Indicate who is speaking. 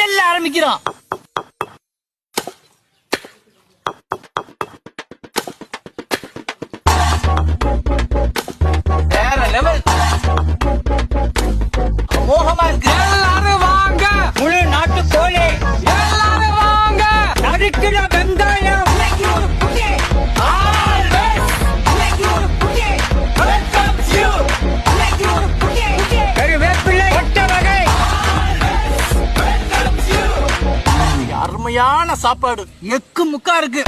Speaker 1: முதல்ல ஆரம்பிக்கிறோம். வேற லெவல் அமோகமா இருக்கு.
Speaker 2: எல்லாரும் வாங்க,
Speaker 1: முழு நாட்டு கோழி,
Speaker 2: எல்லாரும் வாங்க,
Speaker 1: நறுக்கிற வெங்காயம், கருவேப்பிள்ளை, கொட்டை வகை. அருமையான சாப்பாடு, எக்கு முக்கா இருக்கு.